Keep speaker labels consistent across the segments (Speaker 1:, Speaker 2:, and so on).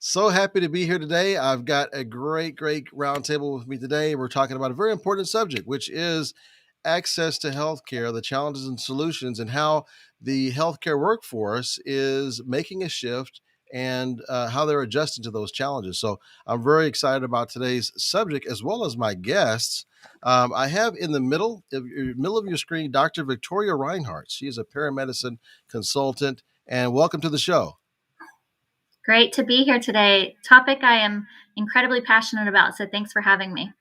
Speaker 1: So happy to be here today. I've got a great roundtable with me today. We're talking about a very important subject, which is access to healthcare, the challenges and solutions, and how the healthcare workforce is making a shift and how they're adjusting to those challenges. So I'm very excited about today's subject as well as my guests. I have in the middle of your screen Dr. Victoria Reinhartz. She is a paramedicine consultant, and welcome to the show.
Speaker 2: Great to be here today. Topic I am incredibly passionate about, so thanks for having me.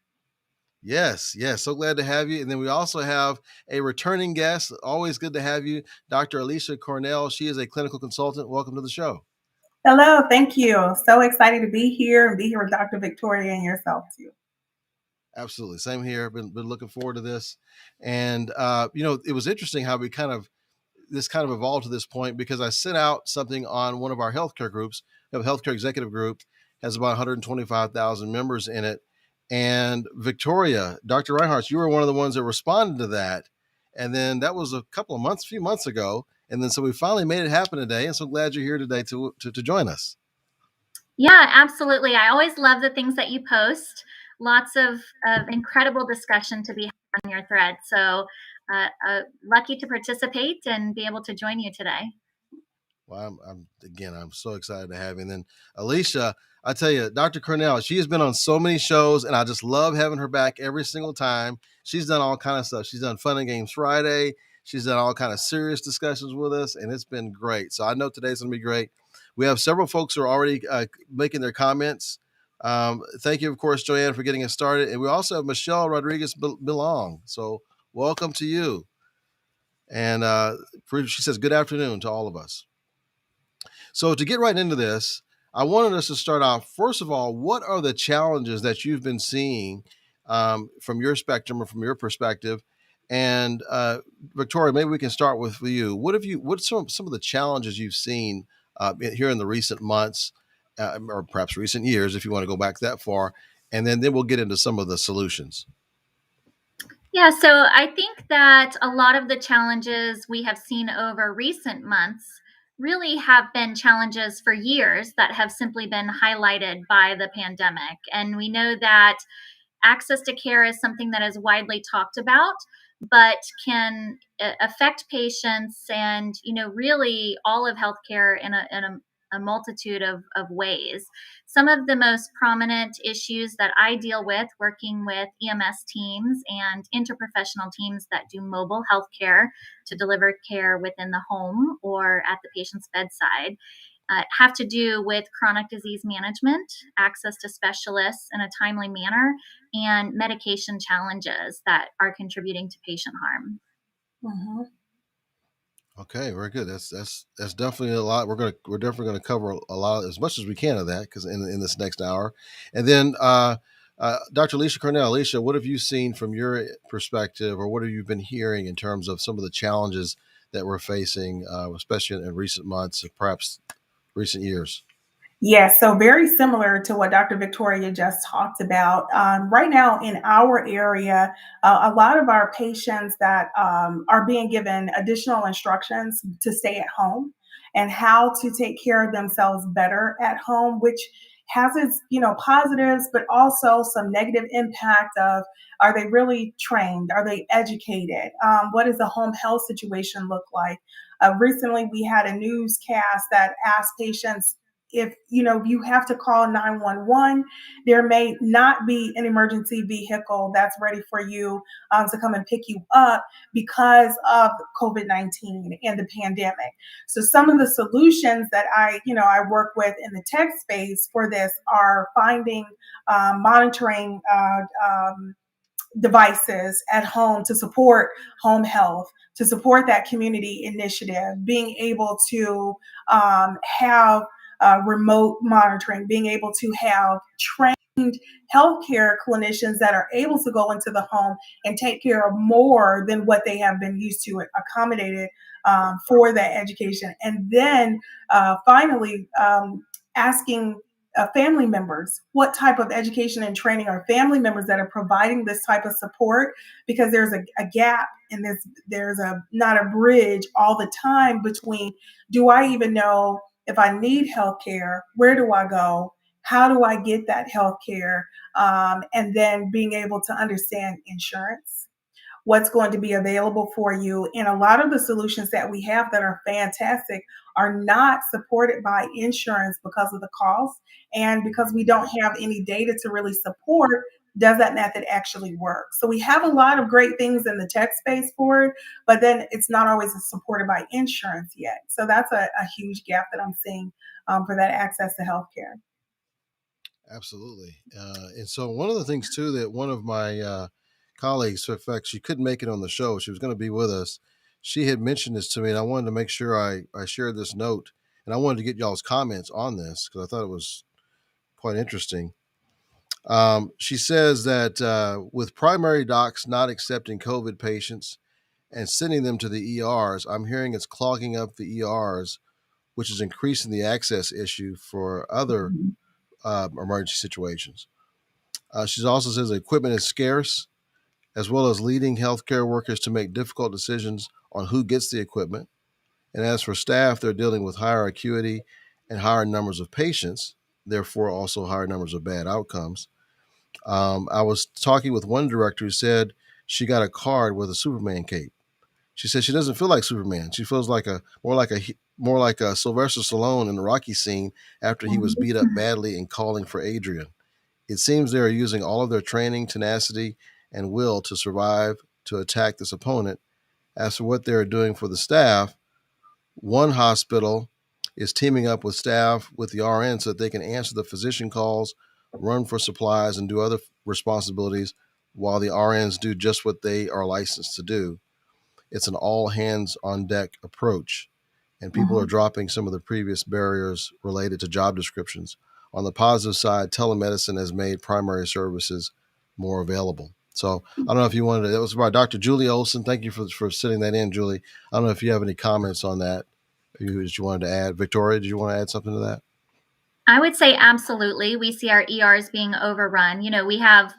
Speaker 1: Yes. So glad to have you. And then we also have a returning guest. Always good to have you, Dr. Alisha Cornell. She is a clinical consultant. Welcome to the show.
Speaker 3: Hello, thank you. So excited to be here and be here with Dr. Victoria and yourself too.
Speaker 1: Absolutely. Same here. Been looking forward to this. And, it was interesting how this kind of evolved to this point because I sent out something on one of our healthcare groups. We have a healthcare executive group, has about 125,000 members in it. And Victoria, Dr. Reinhardt, you were one of the ones that responded to that. And then that was a few months ago. And then so we finally made it happen today. And so glad you're here today to join us.
Speaker 2: Yeah, absolutely. I always love the things that you post. Lots of incredible discussion to be had on your thread. So lucky to participate and be able to join you today.
Speaker 1: Well, I'm so excited to have you. And then Alisha, I tell you, Dr. Cornell, she has been on so many shows, and I just love having her back every single time. She's done all kind of stuff. She's done Fun and Games Friday. She's done all kind of serious discussions with us, and it's been great. So I know today's going to be great. We have several folks who are already making their comments. Thank you, of course, Joanne, for getting us started. And we also have Michelle Rodriguez Belong. So welcome to you. And she says, good afternoon to all of us. So to get right into this, I wanted us to start off, first of all, what are the challenges that you've been seeing from your spectrum or from your perspective? And Victoria, maybe we can start with you. What's some of the challenges you've seen here in the recent months, or perhaps recent years, if you want to go back that far? And then we'll get into some of the solutions.
Speaker 2: Yeah, so I think that a lot of the challenges we have seen over recent months really have been challenges for years that have simply been highlighted by the pandemic. And we know that access to care is something that is widely talked about, but can affect patients and, really all of healthcare in a multitude of ways. Some of the most prominent issues that I deal with working with EMS teams and interprofessional teams that do mobile healthcare to deliver care within the home or at the patient's bedside have to do with chronic disease management, access to specialists in a timely manner, and medication challenges that are contributing to patient harm.
Speaker 3: Mm-hmm.
Speaker 1: Okay, very good. That's definitely a lot. We're definitely gonna cover a lot, as much as we can of that, because in this next hour. And then Dr. Alisha Cornell, Alisha, what have you seen from your perspective, or what have you been hearing in terms of some of the challenges that we're facing, especially in recent months, or perhaps recent years?
Speaker 3: Yes, so very similar to what Dr. Victoria just talked about. Right now in our area, a lot of our patients that are being given additional instructions to stay at home and how to take care of themselves better at home, which has its positives, but also some negative impact of, are they really trained? Are they educated? What does the home health situation look like? Recently, we had a newscast that asked patients, if you have to call 911, there may not be an emergency vehicle that's ready for you to come and pick you up because of COVID-19 and the pandemic. So some of the solutions that I work with in the tech space for this are finding monitoring devices at home to support home health, to support that community initiative, being able to have remote monitoring, being able to have trained healthcare clinicians that are able to go into the home and take care of more than what they have been used to, accommodated for that education. And then finally, asking family members, what type of education and training are family members that are providing this type of support, because there's a gap and there's not a bridge all the time between, do I even know if I need healthcare, where do I go? How do I get that healthcare? And then being able to understand insurance, what's going to be available for you. And a lot of the solutions that we have that are fantastic are not supported by insurance because of the cost and because we don't have any data to really support does that method actually work. So we have a lot of great things in the tech space for it, but then it's not always supported by insurance yet. So that's a huge gap that I'm seeing for that access to healthcare.
Speaker 1: Absolutely. And so one of the things too that one of my colleagues, in fact, she couldn't make it on the show. She was going to be with us. She had mentioned this to me, and I wanted to make sure I shared this note, and I wanted to get y'all's comments on this because I thought it was quite interesting. She says that with primary docs not accepting COVID patients and sending them to the ERs, I'm hearing it's clogging up the ERs, which is increasing the access issue for other emergency situations. She also says the equipment is scarce, as well as leading healthcare workers to make difficult decisions on who gets the equipment. And as for staff, they're dealing with higher acuity and higher numbers of patients, therefore also higher numbers of bad outcomes. I was talking with one director who said she got a card with a Superman cape. She said she doesn't feel like Superman. She feels like more like a Sylvester Stallone in the Rocky scene after he was beat up badly and calling for Adrian. It seems they are using all of their training, tenacity, and will to survive to attack this opponent. As for what they're doing for the staff, one hospital is teaming up with staff with the RN so that they can answer the physician calls, run for supplies, and do other responsibilities while the RNs do just what they are licensed to do. It's an all hands on deck approach, and people are dropping some of the previous barriers related to job descriptions. On the positive side, telemedicine has made primary services more available. So I don't know if you wanted to, that was by Dr. Julie Olson. Thank you for sitting that in, Julie. I don't know if you have any comments on that that you wanted to add. Victoria, did you want to add something to that?
Speaker 2: I would say absolutely. We see our ERs being overrun. We have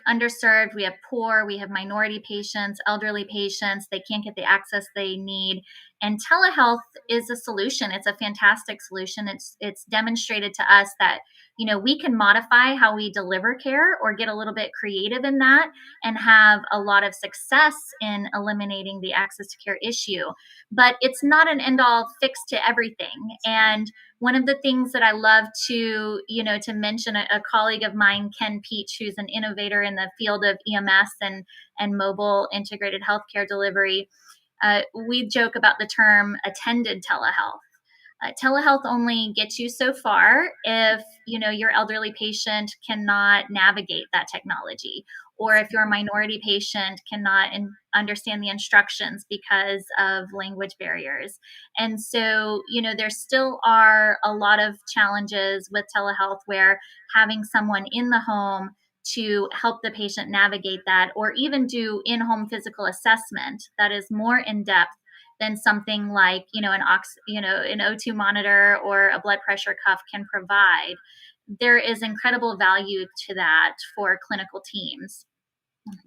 Speaker 2: underserved, we have poor, we have minority patients, elderly patients. They can't get the access they need. And telehealth is a solution. It's a fantastic solution. It's demonstrated to us that, we can modify how we deliver care or get a little bit creative in that and have a lot of success in eliminating the access to care issue. But it's not an end all fix to everything. And one of the things that I love to mention, a colleague of mine, Ken Peach, who's an innovator in the field of EMS and mobile integrated healthcare delivery, we joke about the term attended telehealth. Telehealth only gets you so far if your elderly patient cannot navigate that technology, or if your minority patient cannot understand the instructions because of language barriers. And so there still are a lot of challenges with telehealth where having someone in the home to help the patient navigate that, or even do in-home physical assessment that is more in-depth than something like an O2 monitor or a blood pressure cuff can provide. There is incredible value to that for clinical teams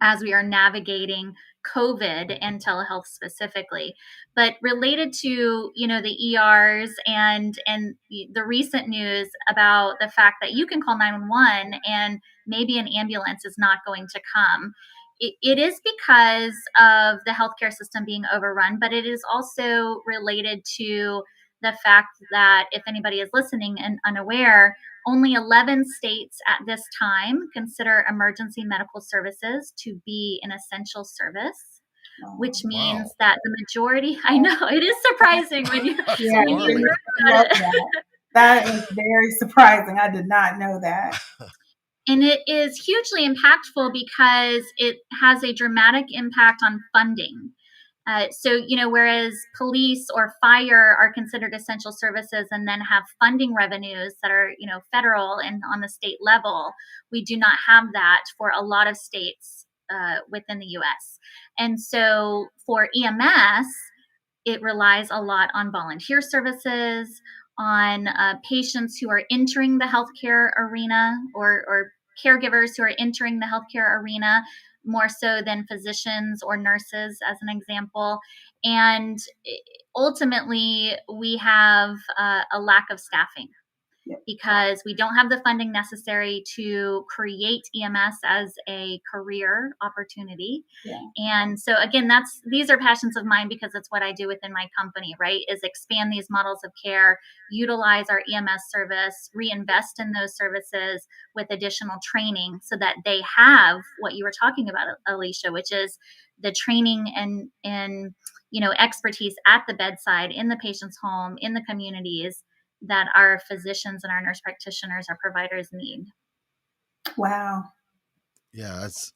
Speaker 2: as we are navigating COVID and telehealth specifically. But related to the ERs and the recent news about the fact that you can call 911 and maybe an ambulance is not going to come. It is because of the healthcare system being overrun, but it is also related to the fact that, if anybody is listening and unaware, only 11 states at this time consider emergency medical services to be an essential service, which means that the majority, I know, it is surprising when you,
Speaker 3: Yeah,
Speaker 2: when you heard
Speaker 3: love
Speaker 2: about it.
Speaker 3: that. That is very surprising. I did not know that.
Speaker 2: And it is hugely impactful because it has a dramatic impact on funding. So, whereas police or fire are considered essential services and then have funding revenues that are, federal and on the state level, we do not have that for a lot of states within the US. And so for EMS, it relies a lot on volunteer services, on patients who are entering the healthcare arena or caregivers who are entering the healthcare arena. more so than physicians or nurses, as an example. And ultimately, we have a lack of staffing because we don't have the funding necessary to create EMS as a career opportunity.
Speaker 3: Yeah.
Speaker 2: And so again, these are passions of mine because it's what I do within my company, right? Is expand these models of care, utilize our EMS service, reinvest in those services with additional training so that they have what you were talking about, Alisha, which is the training and expertise at the bedside, in the patient's home, in the communities, that our physicians and our nurse practitioners, our providers need.
Speaker 3: Wow.
Speaker 1: Yeah, it's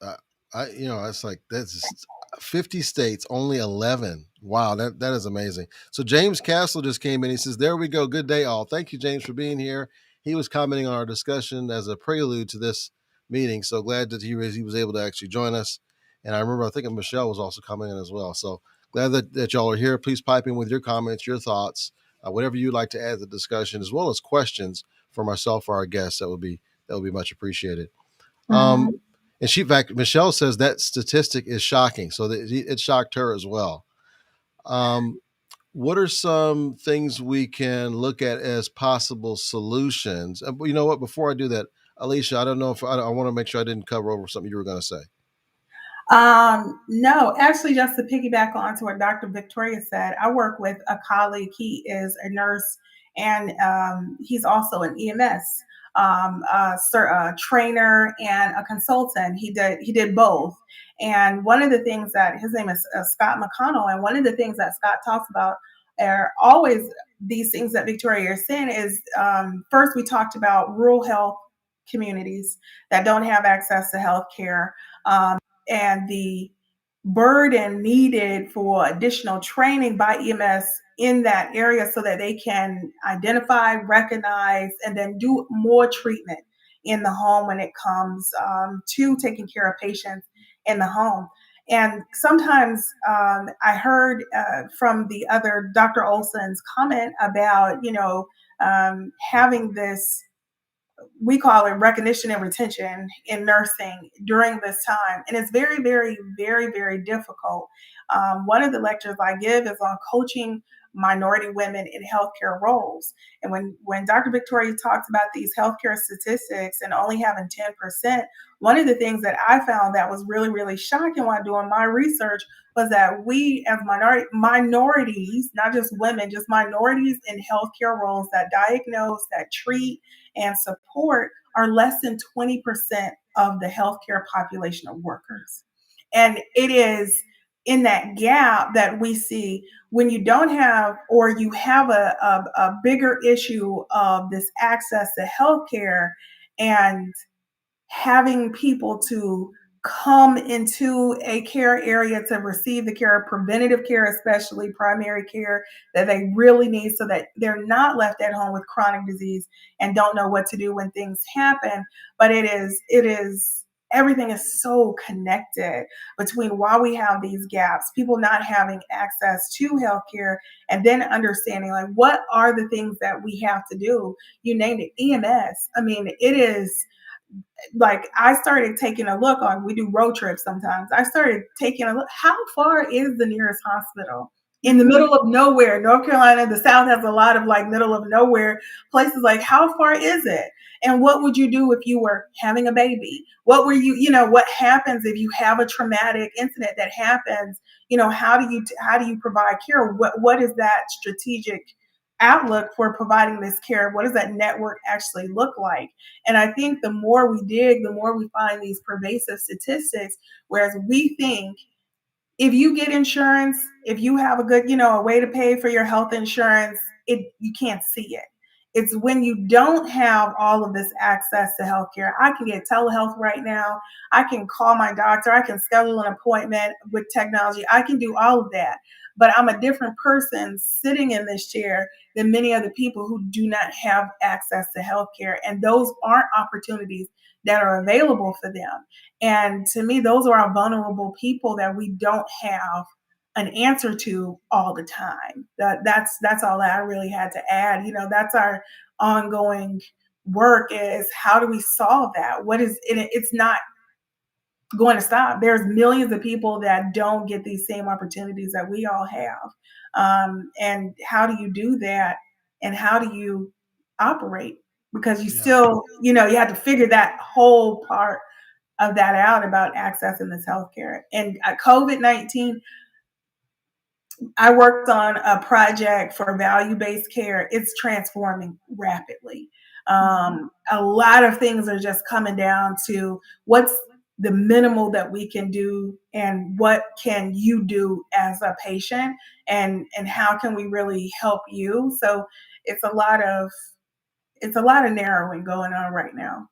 Speaker 1: it's like that's 50 states, only 11. Wow, that is amazing. So James Castle just came in. He says, "There we go. Good day, all." Thank you, James, for being here. He was commenting on our discussion as a prelude to this meeting. So glad that he was able to actually join us. And I remember, I think Michelle was also commenting as well. So glad that y'all are here. Please pipe in with your comments, your thoughts, whatever you'd like to add to the discussion, as well as questions for myself or our guests. That would be much appreciated.
Speaker 3: Mhm.
Speaker 1: And in fact, Michelle says that statistic is shocking. So it shocked her as well. What are some things we can look at as possible solutions? You know what? Before I do that, Alisha, I don't know if I want to make sure I didn't cover over something you were going to say.
Speaker 3: No, actually, just to piggyback on to what Dr. Victoria said, I work with a colleague. He is a nurse and he's also an EMS trainer and a consultant. He did both. And one of the things that his name is Scott McConnell, and one of the things that Scott talks about are always these things that Victoria is saying is first we talked about rural health communities that don't have access to health care. And the burden needed for additional training by EMS in that area so that they can identify, recognize, and then do more treatment in the home when it comes to taking care of patients in the home. And sometimes I heard from the other Dr. Olson's comment about, having this, we call it recognition and retention in nursing during this time. And it's very, very, very, very difficult. One of the lectures I give is on coaching minority women in healthcare roles. And when Dr. Victoria talks about these healthcare statistics and only having 10%, one of the things that I found that was really, really shocking while doing my research was that we as minorities, not just women, just minorities in healthcare roles that diagnose, that treat, and support are less than 20% of the healthcare population of workers. And it is in that gap that we see when you don't have, or you have a bigger issue of this access to healthcare and having people to come into a care area to receive the care, preventative care, especially primary care that they really need so that they're not left at home with chronic disease and don't know what to do when things happen. But it is everything is so connected between why we have these gaps, people not having access to healthcare, and then understanding like what are the things that we have to do. You named it, EMS. I mean, it is like I started taking a look on, we do road trips sometimes. I started taking a look, how far is the nearest hospital? In the middle of nowhere, North Carolina, the South has a lot of like middle of nowhere places. Like, how far is it? And what would you do if you were having a baby? What were what happens if you have a traumatic incident that happens? How do you provide care? What is that strategic outlook for providing this care? What does that network actually look like? And I think the more we dig, the more we find these pervasive statistics, whereas we think if you get insurance, if you have a good, a way to pay for your health insurance, you can't see it. It's when you don't have all of this access to healthcare. I can get telehealth right now. I can call my doctor. I can schedule an appointment with technology. I can do all of that. But I'm a different person sitting in this chair than many other people who do not have access to healthcare. And those aren't opportunities that are available for them. And to me, those are our vulnerable people that we don't have an answer to all the time. That's all that I really had to add. That's our ongoing work, is how do we solve that? What is it? It's not going to stop. There's millions of people that don't get these same opportunities that we all have. And how do you do that? And how do you operate? Because you still, you have to figure that whole part of that out about accessing this healthcare. And COVID-19, I worked on a project for value-based care. It's transforming rapidly. A lot of things are just coming down to what's the minimal that we can do and what can you do as a patient, and how can we really help you. So it's a lot of narrowing going on right now.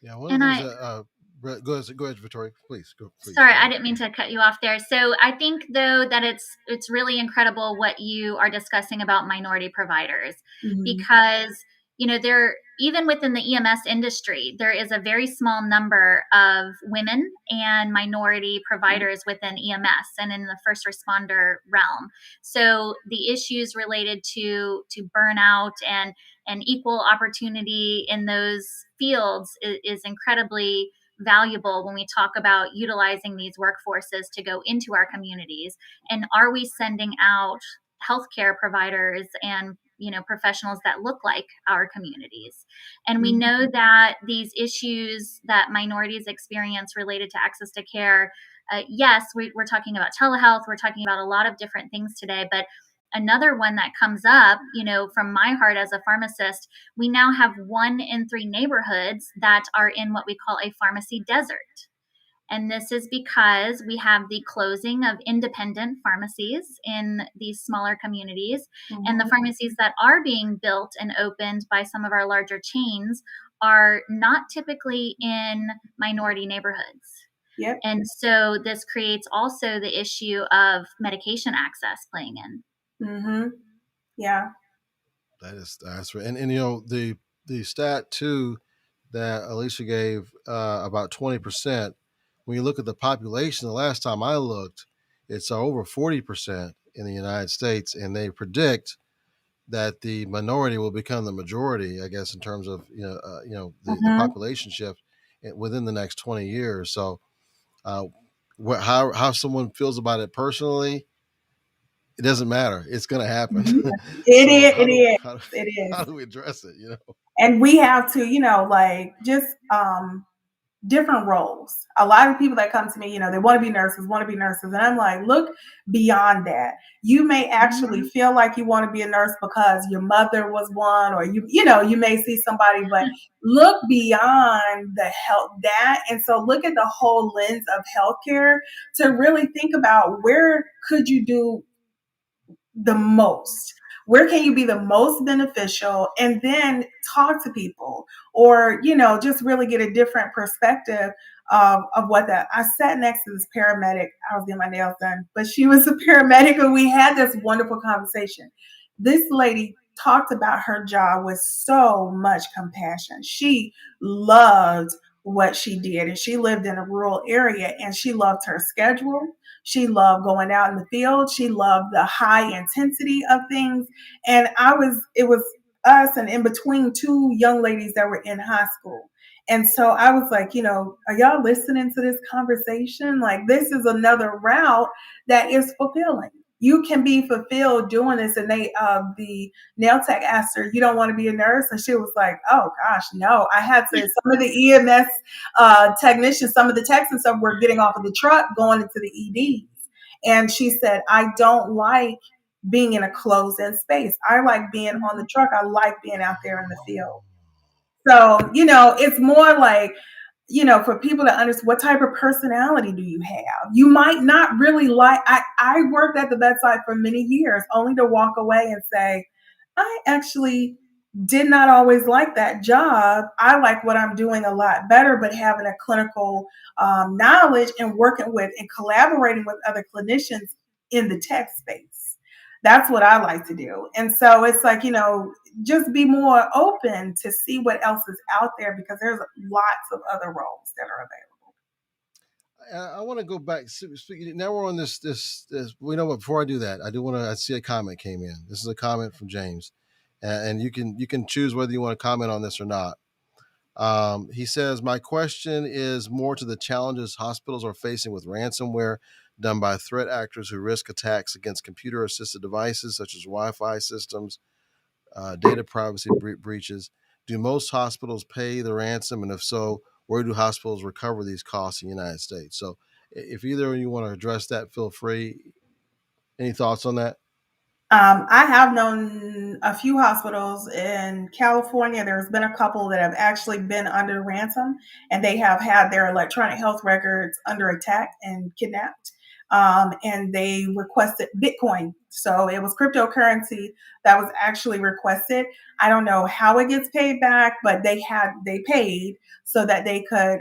Speaker 1: Yeah, one of the things that go ahead, Victoria. Please go.
Speaker 2: Sorry, I didn't mean to cut you off there. So I think, though, that it's really incredible what you are discussing about minority providers, because there, even within the EMS industry, there is a very small number of women and minority providers within EMS and in the first responder realm. So the issues related to burnout and equal opportunity in those fields is incredibly valuable when we talk about utilizing these workforces to go into our communities. And are we sending out healthcare providers and professionals that look like our communities? And we know that these issues that minorities experience related to access to care, yes, we're talking about telehealth, we're talking about a lot of different things today, but another one that comes up, from my heart as a pharmacist, we now have 1 in 3 neighborhoods that are in what we call a pharmacy desert. And this is because we have the closing of independent pharmacies in these smaller communities. And the pharmacies that are being built and opened by some of our larger chains are not typically in minority neighborhoods.
Speaker 3: Yep.
Speaker 2: And so this creates also the issue of medication access playing in.
Speaker 3: Yeah.
Speaker 1: That's right. And the stat too that Alisha gave about 20%. When you look at the population, the last time I looked, it's over 40% in the United States, and they predict that the minority will become the majority, I guess, in terms of the population shift within the next 20 years. So, how someone feels about it personally, it doesn't matter. It's going to happen.
Speaker 3: It is.
Speaker 1: How do we address it?
Speaker 3: And we have to, just different roles. A lot of people that come to me, they want to be nurses. And I'm like, look beyond that. You may actually feel like you want to be a nurse because your mother was one, or you may see somebody, but look beyond the health that. And so look at the whole lens of healthcare to really think about where could you do the most. Where can you be the most beneficial, and then talk to people, or, just really get a different perspective of what that. I sat next to this paramedic. I was getting my nails done, but she was a paramedic, and we had this wonderful conversation. This lady talked about her job with so much compassion. She loved what she did, and she lived in a rural area, and she loved her schedule. She loved going out in the field. She loved the high intensity of things. And it was us and in between 2 young ladies that were in high school. And so I was like, are y'all listening to this conversation? Like, this is another route that is fulfilling. You can be fulfilled doing this. And the nail tech asked her, you don't want to be a nurse? And she was like, oh gosh, no. I had to, some of the EMS technicians, some of the techs and stuff were getting off of the truck, going into the EDs. And she said, I don't like being in a closed-in space. I like being on the truck. I like being out there in the field. So, it's more like, for people to understand, what type of personality do you have? You might not really like, I worked at the bedside for many years, only to walk away and say, I actually did not always like that job. I like what I'm doing a lot better, but having a clinical knowledge and working with and collaborating with other clinicians in the tech space. That's what I like to do. And so it's like, just be more open to see what else is out there, because there's lots of other roles that are available.
Speaker 1: I want to go back. Now we're on this. What? Before I do that, I see a comment came in. This is a comment from James, and you can choose whether you want to comment on this or not. He says, my question is more to the challenges hospitals are facing with ransomware done by threat actors who risk attacks against computer assisted devices such as Wi-Fi systems, data privacy breaches. Do most hospitals pay the ransom? And if so, where do hospitals recover these costs in the United States? So if either of you want to address that, feel free. Any thoughts on that?
Speaker 3: I have known a few hospitals in California. There's been a couple that have actually been under ransom, and they have had their electronic health records under attack and kidnapped. And they requested Bitcoin. So it was cryptocurrency that was actually requested. I don't know how it gets paid back, but they paid so that they could,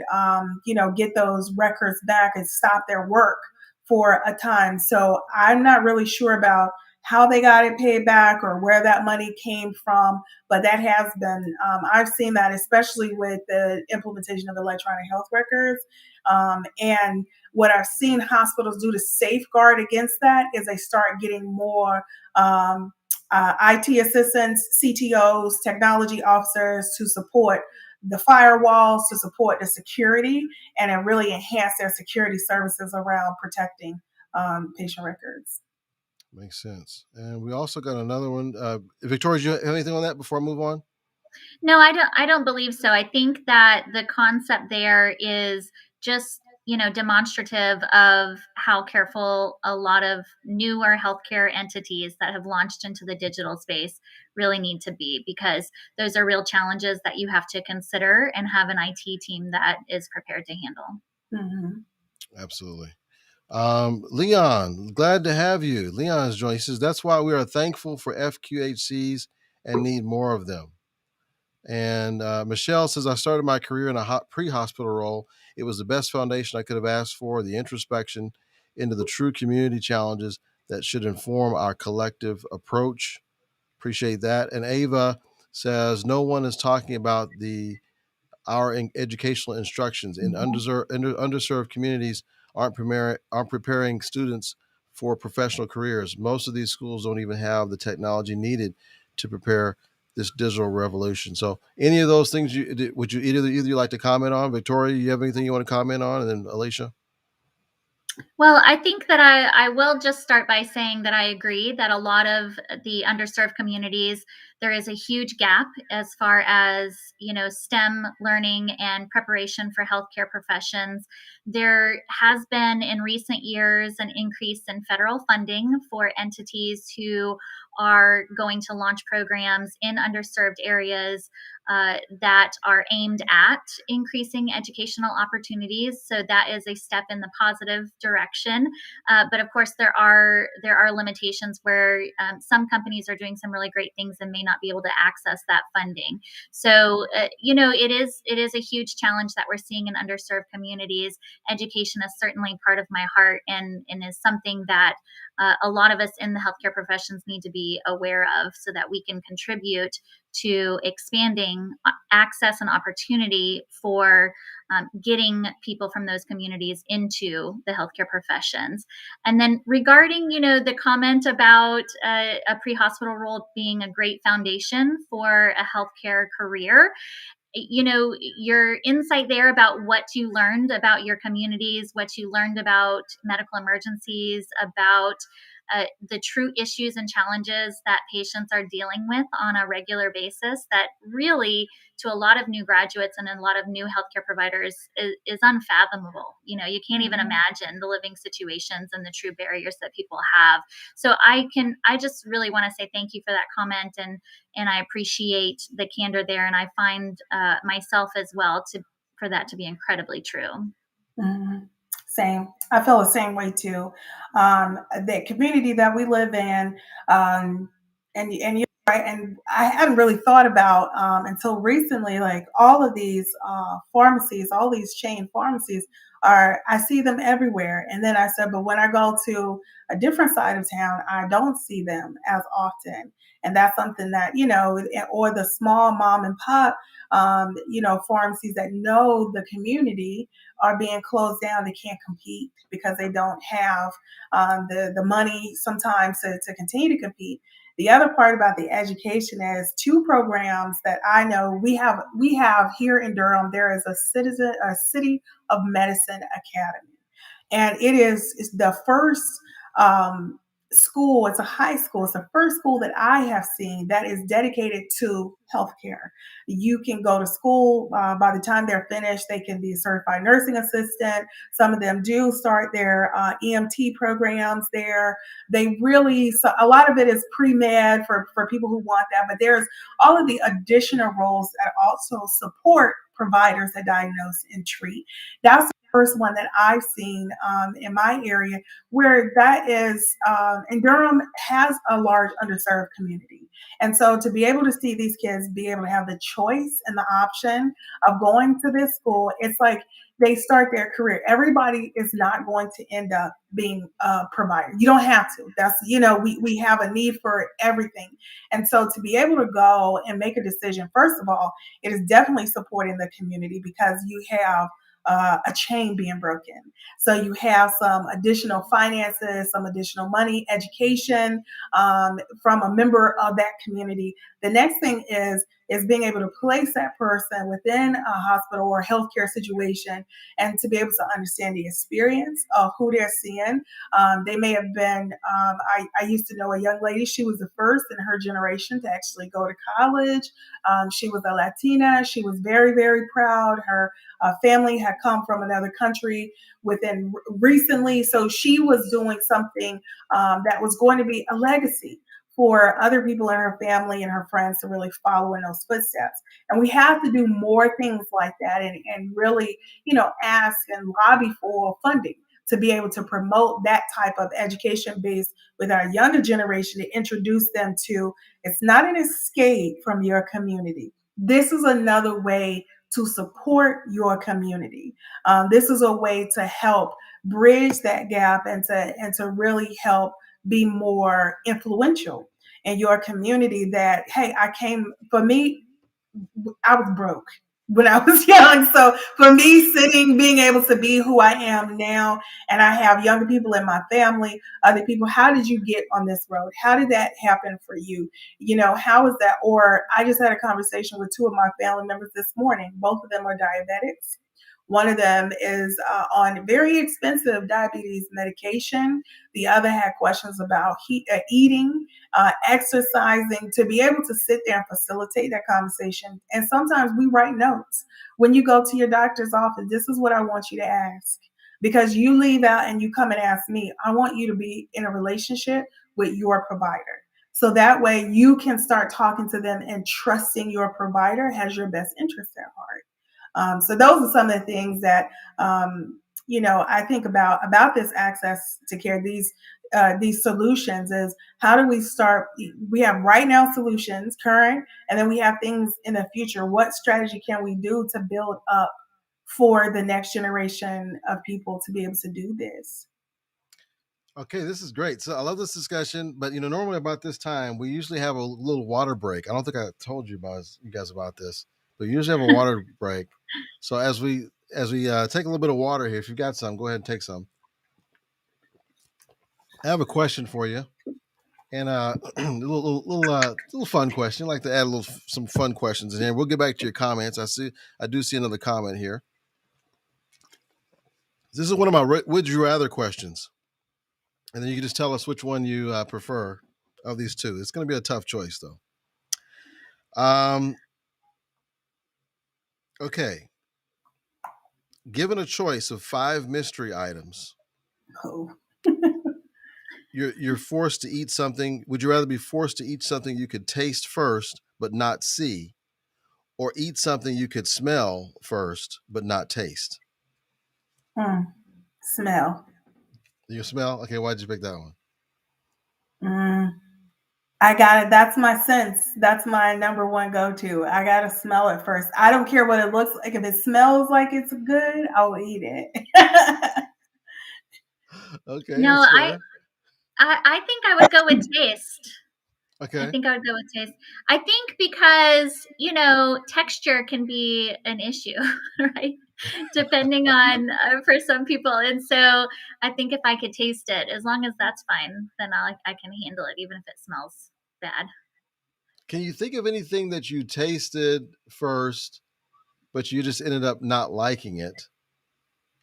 Speaker 3: get those records back and stop their work for a time. So I'm not really sure about how they got it paid back or where that money came from. But that has been, I've seen that, especially with the implementation of electronic health records. And what I've seen hospitals do to safeguard against that is they start getting more IT assistants, CTOs, technology officers to support the firewalls, to support the security, and then really enhance their security services around protecting patient records.
Speaker 1: Makes sense. And we also got another one. Victoria, do you have anything on that before I move on?
Speaker 2: No, I don't believe so. I think that the concept there is just, demonstrative of how careful a lot of newer healthcare entities that have launched into the digital space really need to be, because those are real challenges that you have to consider and have an IT team that is prepared to handle.
Speaker 3: Mm-hmm.
Speaker 1: Absolutely. Leon, glad to have you. Leon's joined. He says, that's why we are thankful for FQHCs and need more of them. And Michelle says, I started my career in a pre-hospital role. It was the best foundation I could have asked for, the introspection into the true community challenges that should inform our collective approach. Appreciate that. And Ava says, no one is talking about our educational instructions in underserved communities aren't preparing students for professional careers. Most of these schools don't even have the technology needed to prepare this digital revolution. So any of those things, would you either you like to comment on? Victoria, you have anything you want to comment on? And then Alisha?
Speaker 2: Well, I think that I will just start by saying that I agree that a lot of the underserved communities, there is a huge gap as far as, STEM learning and preparation for healthcare professions. There has been in recent years an increase in federal funding for entities who are going to launch programs in underserved areas that are aimed at increasing educational opportunities. So that is a step in the positive direction. But of course, there are limitations where some companies are doing some really great things and may not be able to access that funding. So it is a huge challenge that we're seeing in underserved communities. Education is certainly part of my heart and is something that a lot of us in the healthcare professions need to be aware of so that we can contribute to expanding access and opportunity for getting people from those communities into the healthcare professions. And then regarding, the comment about a pre-hospital role being a great foundation for a healthcare career, your insight there about what you learned about your communities, what you learned about medical emergencies, about the true issues and challenges that patients are dealing with on a regular basis, that really, to a lot of new graduates and a lot of new healthcare providers, is unfathomable. You can't even imagine the living situations and the true barriers that people have. So I just really want to say thank you for that comment, and I appreciate the candor there, and I find myself as well for that to be incredibly true.
Speaker 3: Mm-hmm. Same. I feel the same way too. The community that we live in, and you're right. And I hadn't really thought about until recently, like all of these pharmacies, all these chain pharmacies I see them everywhere. And then I said, but when I go to a different side of town, I don't see them as often. And that's something that, or the small mom and pop, pharmacies that know the community are being closed down. They can't compete because they don't have the money sometimes to continue to compete. The other part about the education is two programs that I know we have here in Durham. There is a City of Medicine Academy, and it's the first um, school. It's a high school. It's the first school that I have seen that is dedicated to healthcare. You can go to school. By the time they're finished, they can be a certified nursing assistant. Some of them do start their EMT programs there. They really, so a lot of it is pre-med for people who want that, but there's all of the additional roles that also support providers that diagnose and treat. That's the first one that I've seen in my area where that is, and Durham has a large underserved community. And so to be able to see these kids be able to have the choice and the option of going to this school, it's like they start their career. Everybody is not going to end up being a provider. You don't have to. We have a need for everything. And so to be able to go and make a decision, first of all, it is definitely supporting the community because you have a chain being broken. So you have some additional finances, some additional money, education from a member of that community. The next thing is being able to place that person within a hospital or healthcare situation and to be able to understand the experience of who they're seeing. They may have been, I used to know a young lady, she was the first in her generation to actually go to college. She was a Latina. She was very, very proud. Her family had come from another country within recently. So she was doing something that was going to be a legacy for other people in her family and her friends to really follow in those footsteps. And we have to do more things like that and really, ask and lobby for funding to be able to promote that type of education base with our younger generation to introduce them to it's not an escape from your community. This is another way to support your community. This is a way to help bridge that gap and to really help be more influential in your community that, hey, for me, I was broke when I was young. So for me, being able to be who I am now, and I have younger people in my family, other people, how did you get on this road? How did that happen for you? How is that? Or I just had a conversation with two of my family members this morning. Both of them are diabetics. One of them is on very expensive diabetes medication. The other had questions about eating, exercising, to be able to sit there and facilitate that conversation. And sometimes we write notes. When you go to your doctor's office, this is what I want you to ask. Because you leave out and you come and ask me, I want you to be in a relationship with your provider. So that way you can start talking to them and trusting your provider has your best interest at heart. So those are some of the things that I think about this access to care. These solutions is how do we start? We have right now solutions, current, and then we have things in the future. What strategy can we do to build up for the next generation of people to be able to do this?
Speaker 1: Okay, this is great. So I love this discussion, but normally about this time we usually have a little water break. I don't think I told you guys about this, but we usually have a water break. So as we take a little bit of water here, if you've got some, go ahead and take some. I have a question for you, and a little fun question. I'd like to add some fun questions in here. We'll get back to your comments. I do see another comment here. This is one of my would you rather questions, and then you can just tell us which one you prefer of these two. It's going to be a tough choice, though. Okay. Given a choice of 5 mystery items, you're forced to eat something. Would you rather be forced to eat something you could taste first but not see, or eat something you could smell first but not taste?
Speaker 3: Smell.
Speaker 1: You smell? Okay, why'd you pick that
Speaker 3: one? I got it. That's my sense. That's my number one go-to. I got to smell it first. I don't care what it looks like. If it smells like it's good, I'll eat it.
Speaker 1: Okay.
Speaker 2: No, I think I would go with taste.
Speaker 1: Okay.
Speaker 2: I think I would go with taste. I think because, texture can be an issue, right? Depending on for some people. And so I think if I could taste it, as long as that's fine, then I can handle it, even if it smells bad.
Speaker 1: Can you think of anything that you tasted first, but you just ended up not liking it,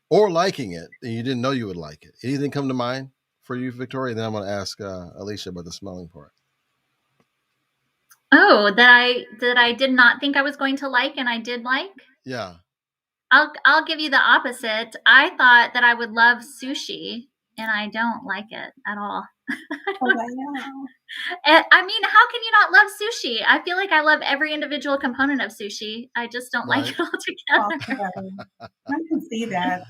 Speaker 1: or liking it and you didn't know you would like it? Anything come to mind for you, Victoria? And then I'm going to ask Alisha about the smelling part.
Speaker 2: Oh, that I did not think I was going to like, and I did like.
Speaker 1: Yeah.
Speaker 2: I'll give you the opposite. I thought that I would love sushi, and I don't like it at all.
Speaker 3: Oh, wow.
Speaker 2: I mean, how can you not love sushi? I feel like I love every individual component of sushi. I just don't like
Speaker 1: Right.
Speaker 2: it all together.
Speaker 3: Altogether. I can see that.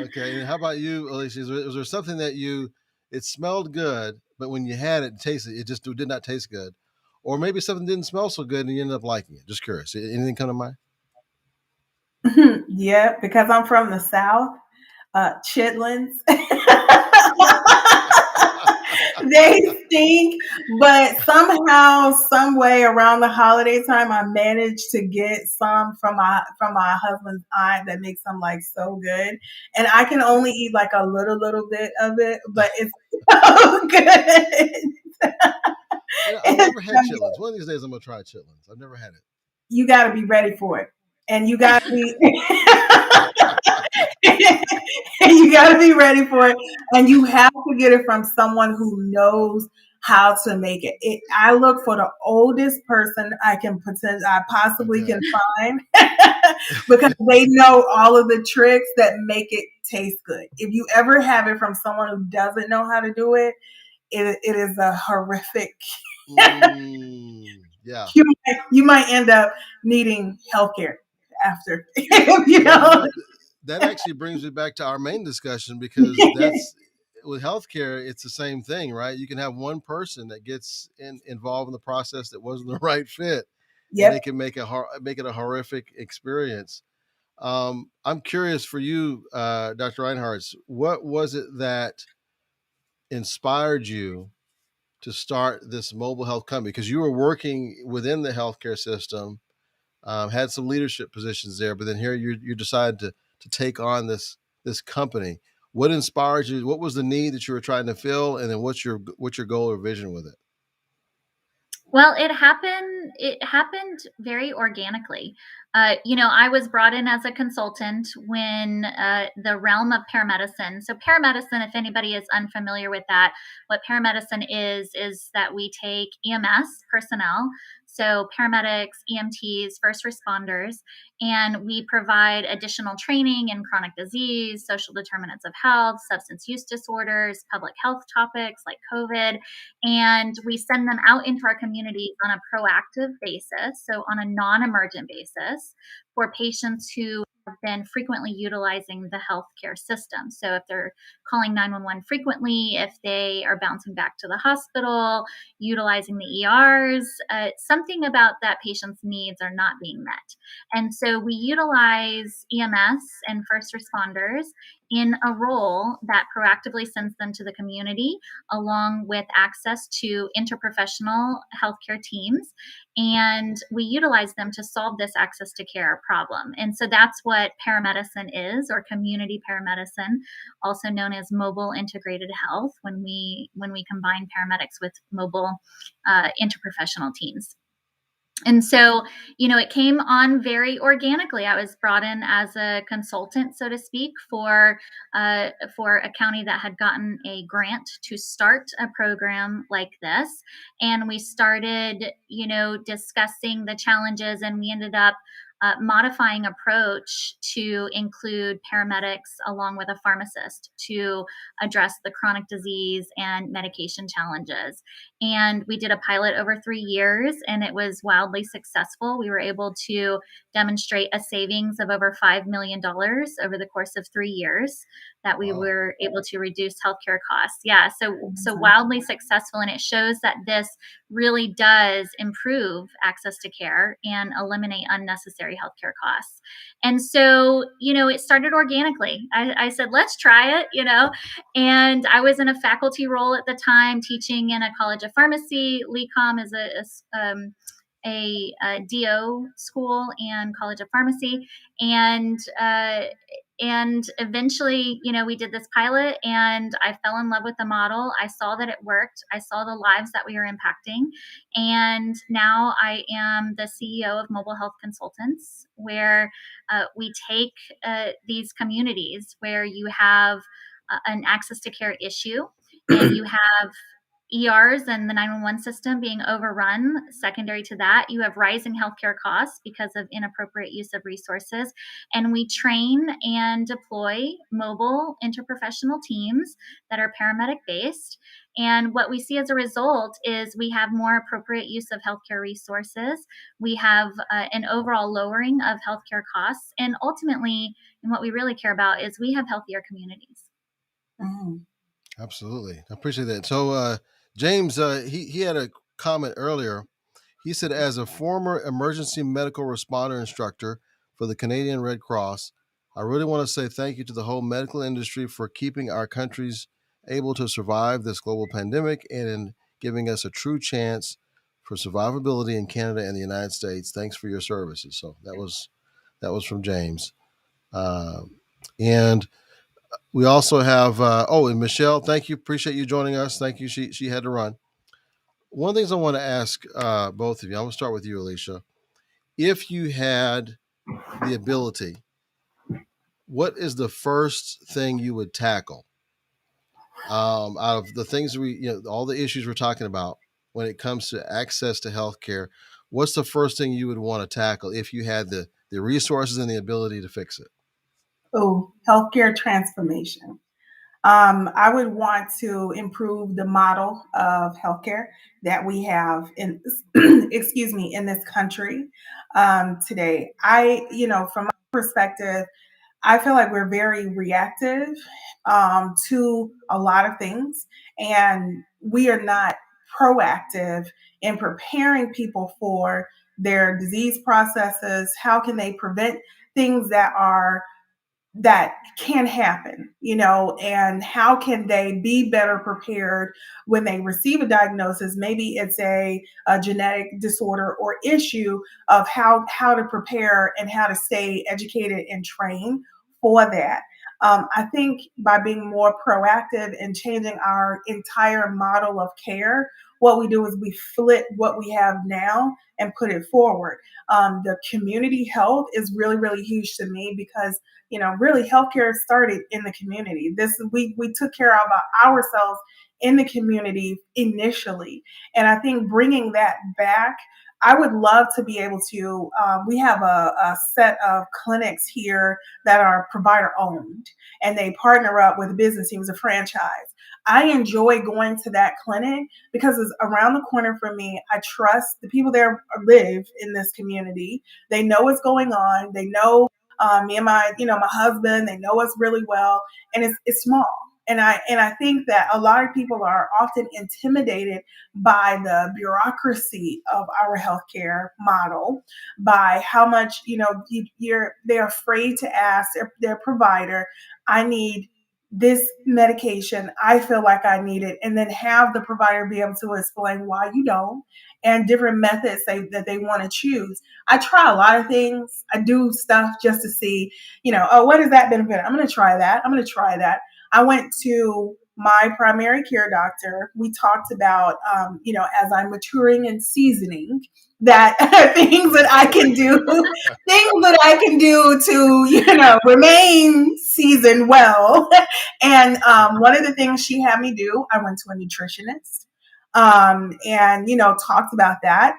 Speaker 1: Okay. And how about you, Alicia? Was there something that it smelled good, but when you had it, it just did not taste good? Or maybe something didn't smell so good and you ended up liking it? Just curious. Anything come to mind?
Speaker 3: Yeah, because I'm from the South, chitlins. They stink, but somehow, some way around the holiday time, I managed to get some from my husband's aunt that makes them like so good, and I can only eat like a little bit of it, but it's so good.
Speaker 1: I've
Speaker 3: It's
Speaker 1: never had
Speaker 3: so
Speaker 1: chitlins.
Speaker 3: good.
Speaker 1: One of these days I'm going to try chitlins. I've never had it.
Speaker 3: You got to be ready for it, and you got to be. And you got to be ready for it, and you have to get it from someone who knows how to make it. I look for the oldest person I possibly
Speaker 1: Okay.
Speaker 3: can find because they know all of the tricks that make it taste good. If you ever have it from someone who doesn't know how to do it, it is a horrific.
Speaker 1: Yeah.
Speaker 3: You might end up needing healthcare after. You
Speaker 1: Well,
Speaker 3: know.
Speaker 1: that actually brings me back to our main discussion, because that's with healthcare, it's the same thing, right? You can have one person that gets involved in the process that wasn't the right fit, and
Speaker 3: Yep.
Speaker 1: it can make it a horrific experience. I'm curious for you, Dr. Reinhartz, what was it that inspired you to start this mobile health company? Because you were working within the healthcare system, had some leadership positions there, but then here you decided to take on this company. What inspired you? What was the need that you were trying to fill, and then what's your goal or vision with it?
Speaker 2: Well, it happened very organically. I was brought in as a consultant when the realm of paramedicine. So paramedicine, if anybody is unfamiliar with that, what paramedicine is that we take EMS personnel, so paramedics, EMTs, first responders, and we provide additional training in chronic disease, social determinants of health, substance use disorders, public health topics like COVID, and we send them out into our communities on a proactive basis, so on a non-emergent basis, for patients who have been frequently utilizing the healthcare system. So if they're calling 911 frequently, if they are bouncing back to the hospital, utilizing the ERs, something about that patient's needs are not being met. And so we utilize EMS and first responders in a role that proactively sends them to the community, along with access to interprofessional healthcare teams. And we utilize them to solve this access to care problem. And so that's what paramedicine is, or community paramedicine, also known as mobile integrated health, when we combine paramedics with mobile interprofessional teams. And so, it came on very organically. I was brought in as a consultant, so to speak, for a county that had gotten a grant to start a program like this. And we started, discussing the challenges, and we ended up modifying approach to include paramedics along with a pharmacist to address the chronic disease and medication challenges. And we did a pilot over 3 years, and it was wildly successful. We were able to demonstrate a savings of over $5 million over the course of 3 years that we were able to reduce healthcare costs. Yeah, so wildly successful, and it shows that this really does improve access to care and eliminate unnecessary healthcare costs. And so, it started organically. I said, let's try it, and I was in a faculty role at the time, teaching in a college of pharmacy. LECOM is a DO school and college of pharmacy. And And eventually, we did this pilot and I fell in love with the model. I saw that it worked. I saw the lives that we were impacting. And now I am the CEO of Mobile Health Consultants, where we take these communities where you have an access to care issue and you have ERs and the 911 system being overrun. Secondary to that, you have rising healthcare costs because of inappropriate use of resources. And we train and deploy mobile interprofessional teams that are paramedic based. And what we see as a result is we have more appropriate use of healthcare resources. We have an overall lowering of healthcare costs. And ultimately, and what we really care about is we have healthier communities.
Speaker 3: Mm.
Speaker 1: Absolutely. I appreciate that. So, James, he had a comment earlier. He said, as a former emergency medical responder instructor for the Canadian Red Cross, I really want to say thank you to the whole medical industry for keeping our countries able to survive this global pandemic and in giving us a true chance for survivability in Canada and the United States. Thanks for your services. So that was from James. And we also have and Michelle, thank you. Appreciate you joining us. Thank you. She had to run. One of the things I want to ask both of you, I'm going to start with you, Alisha. If you had the ability, what is the first thing you would tackle out of the things all the issues we're talking about when it comes to access to healthcare? What's the first thing you would want to tackle if you had the resources and the ability to fix it?
Speaker 3: Oh, healthcare transformation. I would want to improve the model of healthcare that we have in, excuse me, in this country today. From my perspective, I feel like we're very reactive to a lot of things, and we are not proactive in preparing people for their disease processes. How can they prevent things that can happen, and how can they be better prepared when they receive a diagnosis? Maybe it's a genetic disorder or issue, of how to prepare and how to stay educated and trained for that. I think by being more proactive and changing our entire model of care, what we do is we flip what we have now and put it forward. The community health is really, really huge to me, because really healthcare started in the community. We took care of ourselves in the community initially. And I think bringing that back, I would love to be able to, we have a set of clinics here that are provider owned, and they partner up with business teams, a franchise. I enjoy going to that clinic because it's around the corner from me. I trust the people there live in this community. They know what's going on. They know me and my husband. They know us really well, and it's small. And I think that a lot of people are often intimidated by the bureaucracy of our healthcare model, by how much they're afraid to ask their provider, I need this medication, I feel like I need it, and then have the provider be able to explain why you don't, and different methods that they want to choose. I try a lot of things. I do stuff just to see, what does that benefit? I'm going to try that. I went to my primary care doctor. We talked about, as I'm maturing and seasoning, that things that I can do, to, remain seasoned well. And one of the things she had me do, I went to a nutritionist, and talked about that.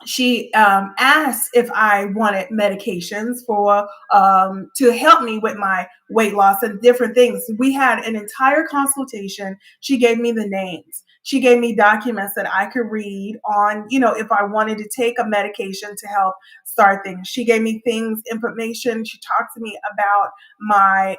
Speaker 3: She asked if I wanted medications for to help me with my weight loss and different things. We had an entire consultation. She gave me the names. She gave me documents that I could read on, if I wanted to take a medication to help start things. She gave me information. She talked to me about my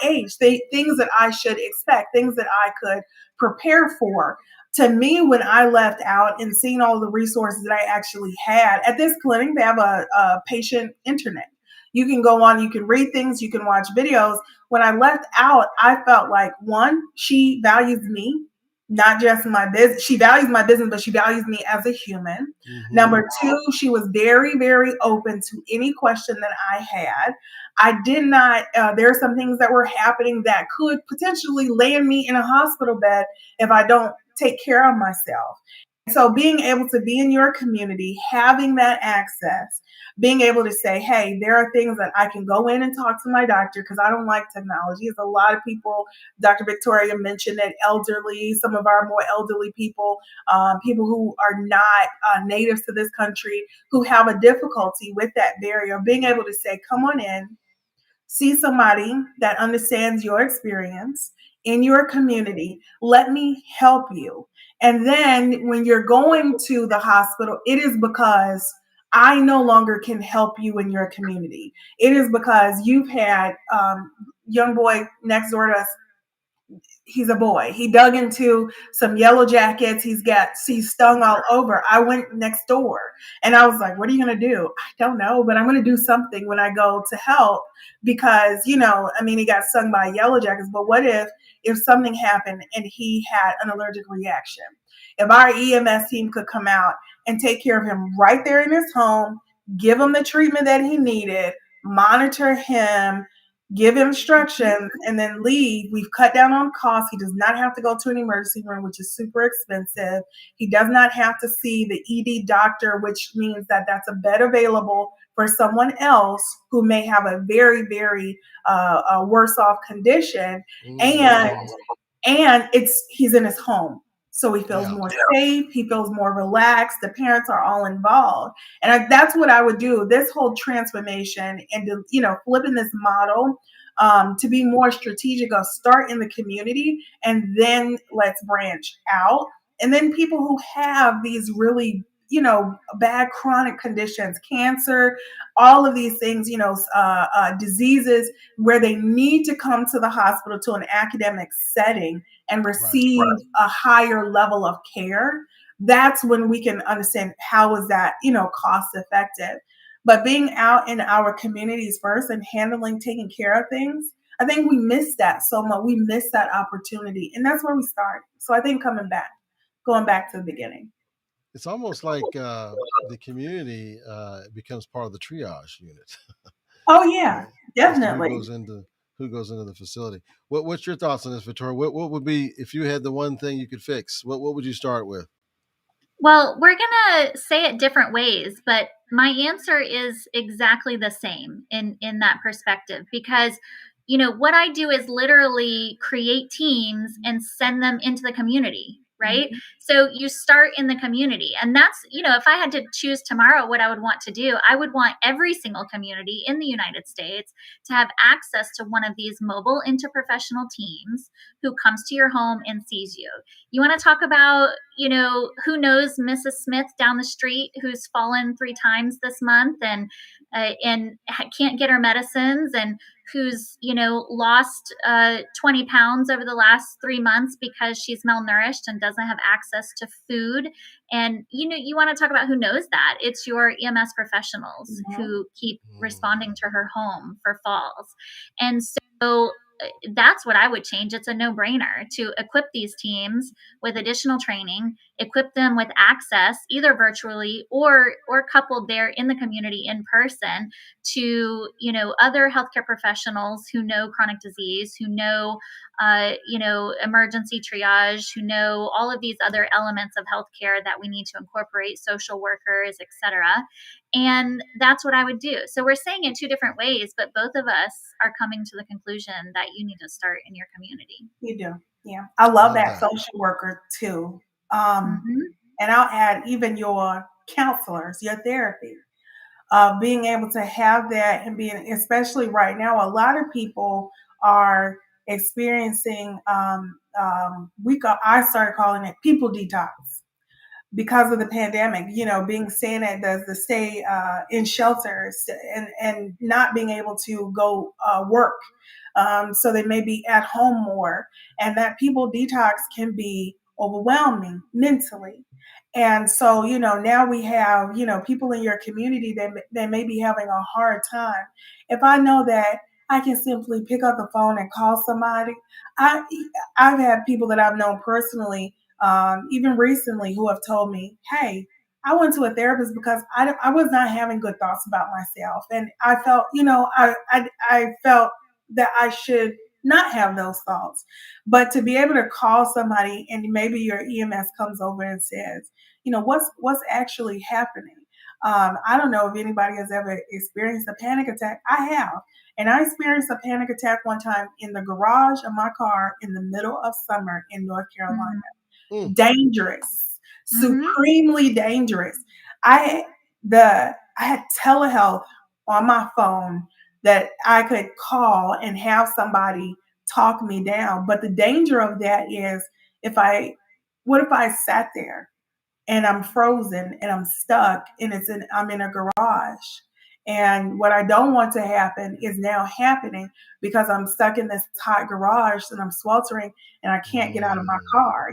Speaker 3: age, things that I should expect, things that I could prepare for. To me, when I left out and seeing all the resources that I actually had at this clinic, they have a patient internet. You can go on, you can read things, you can watch videos. When I left out, I felt like, one, she values me. not just my business. She values my business, but she values me as a human.
Speaker 1: Mm-hmm.
Speaker 3: Number two, she was very, very open to any question that I had. I did not, there are some things that were happening that could potentially land me in a hospital bed if I don't take care of myself. So being able to be in your community, having that access, being able to say, hey, there are things that I can go in and talk to my doctor because I don't like technology. There's a lot of people, Dr. Victoria mentioned that elderly, some of our more elderly people, people who are not natives to this country, who have a difficulty with that barrier, being able to say, come on in, see somebody that understands your experience in your community. Let me help you. And then when you're going to the hospital, it is because I no longer can help you in your community. It is because you've had young boy next door to us. He's a boy. He dug into some yellow jackets. He's stung all over. I went next door and I was like, what are you going to do? I don't know, but I'm going to do something when I go to help because, he got stung by yellow jackets, but what if something happened and he had an allergic reaction? If our EMS team could come out and take care of him right there in his home, give him the treatment that he needed, monitor him, give instructions, and then leave. We've cut down on costs. He does not have to go to an emergency room, which is super expensive. He does not have to see the ED doctor, which means that that's a bed available for someone else who may have a very, very worse off condition.
Speaker 1: Mm-hmm.
Speaker 3: And he's in his home. So he feels more safe. He feels more relaxed. The parents are all involved. And that's what I would do. This whole transformation and, flipping this model to be more strategic of start in the community and then let's branch out. And then people who have these really, bad chronic conditions, cancer, all of these things, diseases where they need to come to the hospital to an academic setting and receive a higher level of care. That's when we can understand how is that, cost effective. But being out in our communities first and taking care of things, I think we miss that so much. We miss that opportunity. And that's where we start. So I think going back to the beginning.
Speaker 1: It's almost like the community becomes part of the triage unit.
Speaker 3: Oh yeah,
Speaker 1: definitely. Who goes into the facility? What's your thoughts on this, Victoria? What would be if you had the one thing you could fix? What would you start with?
Speaker 2: Well, we're going to say it different ways, but my answer is exactly the same in that perspective because what I do is literally create teams and send them into the community, right? Mm-hmm. So you start in the community, and that's, if I had to choose tomorrow what I would want to do, I would want every single community in the United States to have access to one of these mobile interprofessional teams who comes to your home and sees you. You want to talk about, who knows Mrs. Smith down the street who's fallen 3 times this month and can't get her medicines, and who's, lost 20 pounds over the last 3 months because she's malnourished and doesn't have access to food. And, you want to talk about who knows that. It's your EMS professionals who keep responding to her home for falls. And so that's what I would change. It's a no-brainer to equip these teams with additional training, equip them with access, either virtually or coupled there in the community in person to, other healthcare professionals who know chronic disease, who know, emergency triage, who know all of these other elements of healthcare that we need to incorporate, social workers, etc. And that's what I would do. So we're saying it 2 different ways, but both of us are coming to the conclusion that you need to start in your community.
Speaker 3: You do. Yeah. I love that social worker too. And I'll add even your counselors, your therapy, being able to have that and being, especially right now, a lot of people are experiencing, I started calling it people detox. Because of the pandemic, being staying at the stay in shelters and not being able to go work. So they may be at home more, and that people detox can be overwhelming mentally. And so, now we have, people in your community that may be having a hard time. If I know that I can simply pick up the phone and call somebody. I, I've had people that I've known personally, even recently, who have told me, hey, I went to a therapist because I was not having good thoughts about myself. And I felt, I felt that I should not have those thoughts. But to be able to call somebody and maybe your EMS comes over and says, what's actually happening. I don't know if anybody has ever experienced a panic attack. I have. And I experienced a panic attack one time in the garage of my car in the middle of summer in North Carolina. Dangerous, supremely dangerous. I I had telehealth on my phone that I could call and have somebody talk me down. But the danger of that is what if I sat there and I'm frozen and I'm stuck and I'm in a garage. And what I don't want to happen is now happening because I'm stuck in this hot garage and I'm sweltering and I can't get out of my car.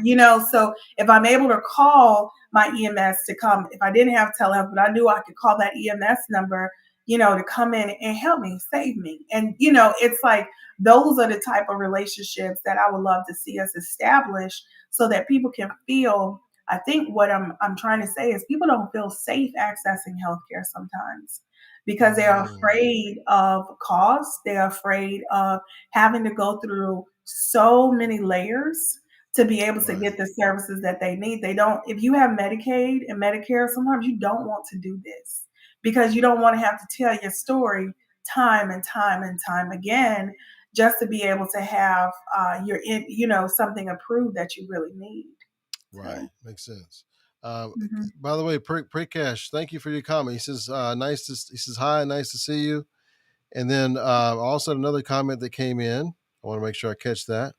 Speaker 3: So if I'm able to call my EMS to come, if I didn't have telehealth, but I knew I could call that EMS number, to come in and help me, save me. And, it's like those are the type of relationships that I would love to see us establish so that people can feel. I think what I'm trying to say is people don't feel safe accessing healthcare sometimes because they are afraid of cost. They're afraid of having to go through so many layers to be able to get the services that they need. If you have Medicaid and Medicare, sometimes you don't want to do this because you don't want to have to tell your story time and time and time again just to be able to have something approved that you really need.
Speaker 1: Right. Makes sense. By the way, Prakash, thank you for your comment. He says, he says, hi, nice to see you. And then also another comment that came in. I want to make sure I catch that.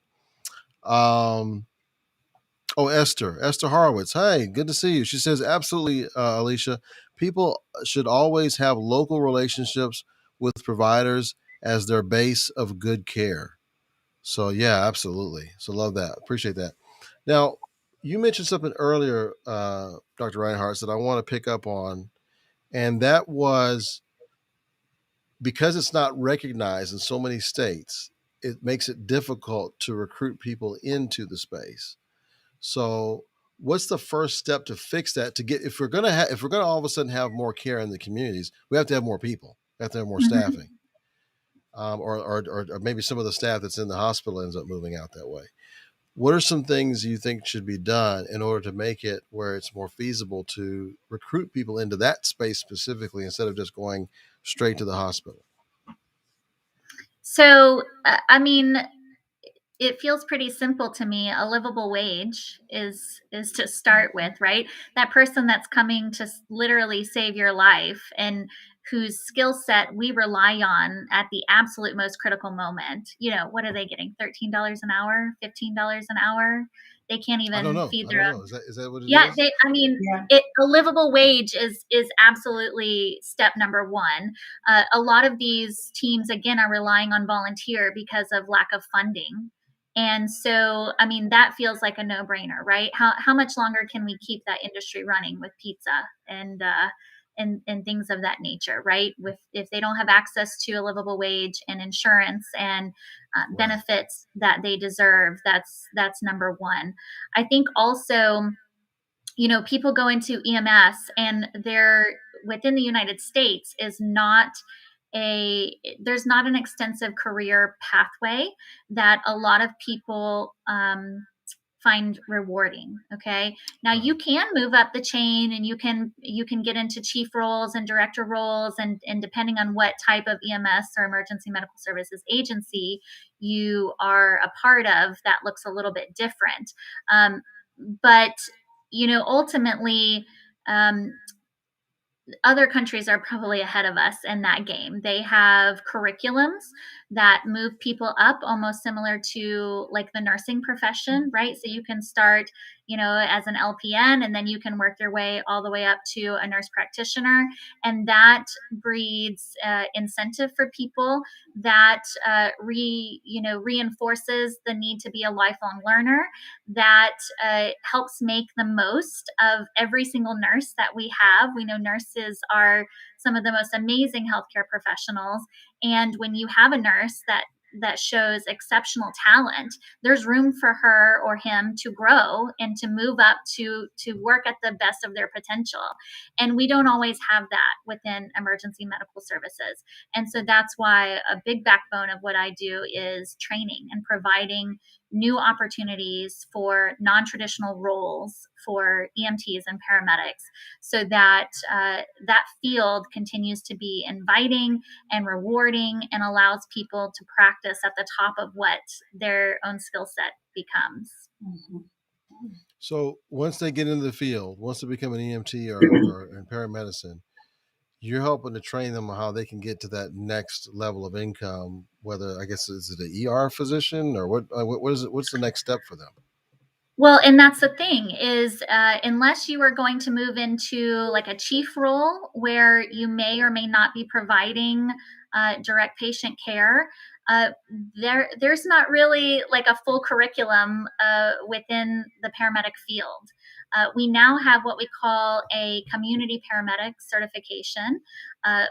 Speaker 1: Esther Horowitz. Hey, good to see you. She says, absolutely, Alisha. People should always have local relationships with providers as their base of good care. So, yeah, absolutely. So, love that. Appreciate that. Now, you mentioned something earlier, Dr. Reinhartz, that I want to pick up on, and that was because it's not recognized in so many states, it makes it difficult to recruit people into the space. So, what's the first step to fix that? If we're gonna all of a sudden have more care in the communities, we have to have more people. We have to have more staffing, or maybe some of the staff that's in the hospital ends up moving out that way. What are some things you think should be done in order to make it where it's more feasible to recruit people into that space specifically instead of just going straight to the hospital?
Speaker 2: So, I mean, it feels pretty simple to me. A livable wage is to start with, right? That person that's coming to literally save your life and whose skill set we rely on at the absolute most critical moment. What are they getting? $13 an hour, $15 an hour? They can't
Speaker 1: I don't
Speaker 2: even
Speaker 1: know.
Speaker 2: feed
Speaker 1: I
Speaker 2: their
Speaker 1: don't
Speaker 2: own.
Speaker 1: know. Is that what it
Speaker 2: Yeah,
Speaker 1: is?
Speaker 2: a livable wage is absolutely step number one. A lot of these teams, again, are relying on volunteer because of lack of funding. And so, that feels like a no-brainer, right? How much longer can we keep that industry running with pizza and things of that nature, right? If they don't have access to a livable wage and insurance and benefits that they deserve, that's number one. I think also, people go into EMS and they're within the United States there's not an extensive career pathway that a lot of people find rewarding. Okay. Now you can move up the chain and you can get into chief roles and director roles and depending on what type of EMS or emergency medical services agency you are a part of, that looks a little bit different. But ultimately, other countries are probably ahead of us in that game. They have curriculums that move people up almost similar to like the nursing profession, right? So you can start as an LPN, and then you can work your way all the way up to a nurse practitioner. And that breeds incentive for people, that reinforces the need to be a lifelong learner, that helps make the most of every single nurse that we have. We know nurses are some of the most amazing healthcare professionals. And when you have a nurse that shows exceptional talent, there's room for her or him to grow and to move up to work at the best of their potential. And we don't always have that within emergency medical services. And so that's why a big backbone of what I do is training and providing new opportunities for non-traditional roles for EMTs and paramedics, so that that field continues to be inviting and rewarding and allows people to practice at the top of what their own skill set becomes.
Speaker 3: Mm-hmm.
Speaker 1: So once they get into the field, once they become an EMT or in paramedicine, you're helping to train them on how they can get to that next level of income. Whether, I guess, is it an ER physician or what is it? What's the next step for them?
Speaker 2: Well, and that's the thing is, unless you are going to move into like a chief role where you may or may not be providing direct patient care, there's not really like a full curriculum within the paramedic field. We now have what we call a community paramedic certification,